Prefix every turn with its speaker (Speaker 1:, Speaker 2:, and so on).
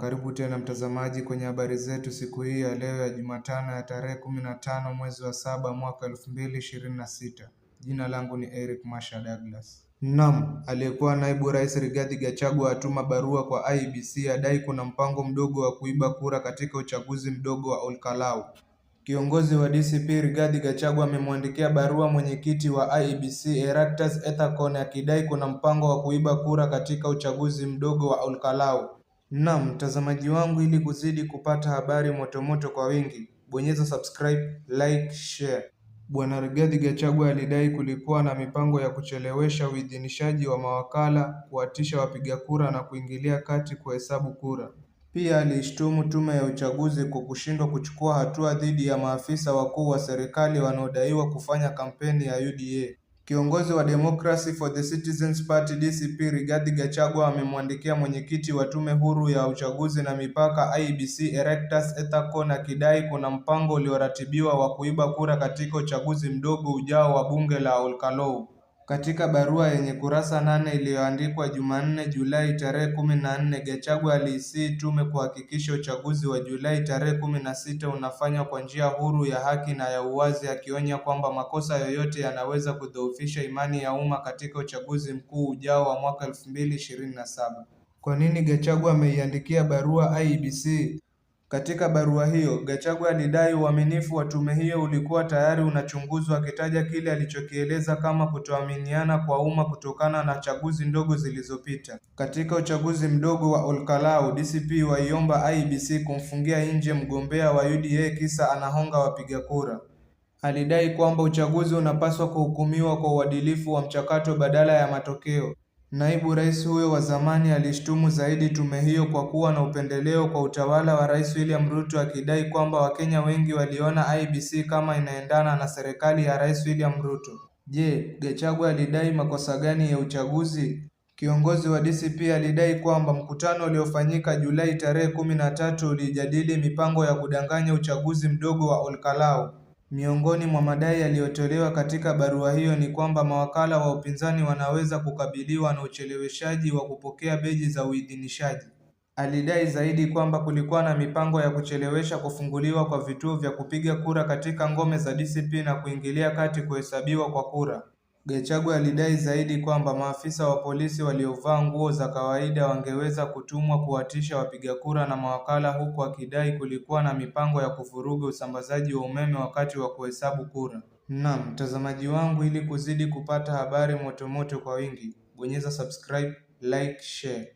Speaker 1: Karibu tena mtazamaji kwenye habari zetu siku hii ya leo ya Jumatano ya tarehe 15 mwezi wa 7 mwaka 2026. Jina langu ni Eric Masha Douglas. Aliyekuwa naibu rais Rigathi Gachagua atuma barua kwa IEBC adai kuna mpango mdogo wa kuiba kura katika uchaguzi mdogo wa Olkalau. Kiongozi wa DCP Rigathi Gachagua amemwandikia barua mwenyekiti wa IEBC Erastus Ethekon akidai kuna mpango wa kuiba kura katika uchaguzi mdogo wa Olkalau. Mtazamaji wangu, ili kuzidi kupata habari motomoto kwa wingi, bonyeza subscribe, like, share. Bwana Rigathi Gachagua alidai kulikuwa na mipango ya kuchelewesha uidhinishaji wa mawakala, kuwatisha wapiga kura na kuingilia kati kuhesabu kura. Pia aliishtumu tume ya uchaguzi kwa kushindwa kuchukua hatua dhidi ya maafisa wakuu wa serikali wanaodaiwa kufanya kampeni ya UDA. Kiongozi wa Democracy for the Citizens Party DCP Rigathi Gachagua amemwandikia mwenyekiti wa tume huru ya uchaguzi na mipaka IEBC Erastus Ethekon akidai kuna mpango ulioratibiwa wa kuiba kura katika uchaguzi mdogo ujao wa bunge la Olkalau. Katika barua yenye kurasa 8 iliyoandikwa Jumanne Julai tarehe 14, Gachagua aliisii tume kuhakikisha uchaguzi wa Julai tarehe 16 unafanywa kwa njia huru, ya haki na ya uwazi, akionya kwamba makosa yoyote yanaweza kudhoofisha imani ya umma katika uchaguzi mkuu ujao wa mwaka 2027. Kwa nini Gachagua ameiandikia barua IEBC? Katika barua hiyo, Gachagua alidai uaminifu wa tume hiyo ulikuwa tayari unachunguzwa, akitaja kile alichokieleza kama kutoaminiana kwa umma kutokana na chaguzi ndogo zilizopita. Katika uchaguzi mdogo wa Olkalau, DCP waiomba IEBC kumfungia nje mgombea wa UDA kisa anahonga wapiga kura. Alidai kwamba uchaguzi unapaswa kuhukumiwa kwa uadilifu wa mchakato badala ya matokeo. Naibu rais huyo wa zamani alishtumu zaidi tume hiyo kwa kuwa na upendeleo kwa utawala wa Rais William Ruto, akidai kwamba Wakenya wengi waliona IEBC kama inaendana na serikali ya Rais William Ruto. Je, Gachagua alidai makosa gani ya uchaguzi? Kiongozi wa DCP alidai kwamba mkutano uliofanyika Julai tarehe 13 ulijadili mipango ya kudanganya uchaguzi mdogo wa Olkalau. Miongoni mwa madai yaliyotolewa katika barua hiyo ni kwamba mawakala wa upinzani wanaweza kukabiliwa na ucheleweshaji wa kupokea beji za uidhinishaji. Alidai zaidi kwamba kulikuwa na mipango ya kuchelewesha kufunguliwa kwa vituo vya kupiga kura katika ngome za DCP na kuingilia kati kuhesabiwa kwa kura. Gachagua alidai zaidi kwamba maafisa wa polisi waliovaa nguo za kawaida wangeweza kutumwa kuwatisha wapiga kura na mawakala, huku akidai kulikuwa na mipango ya kuvuruga usambazaji wa umeme wakati wa kuhesabu kura. Mtazamaji wangu, ili kuzidi kupata habari motomoto kwa wingi, bonyeza subscribe, like, share.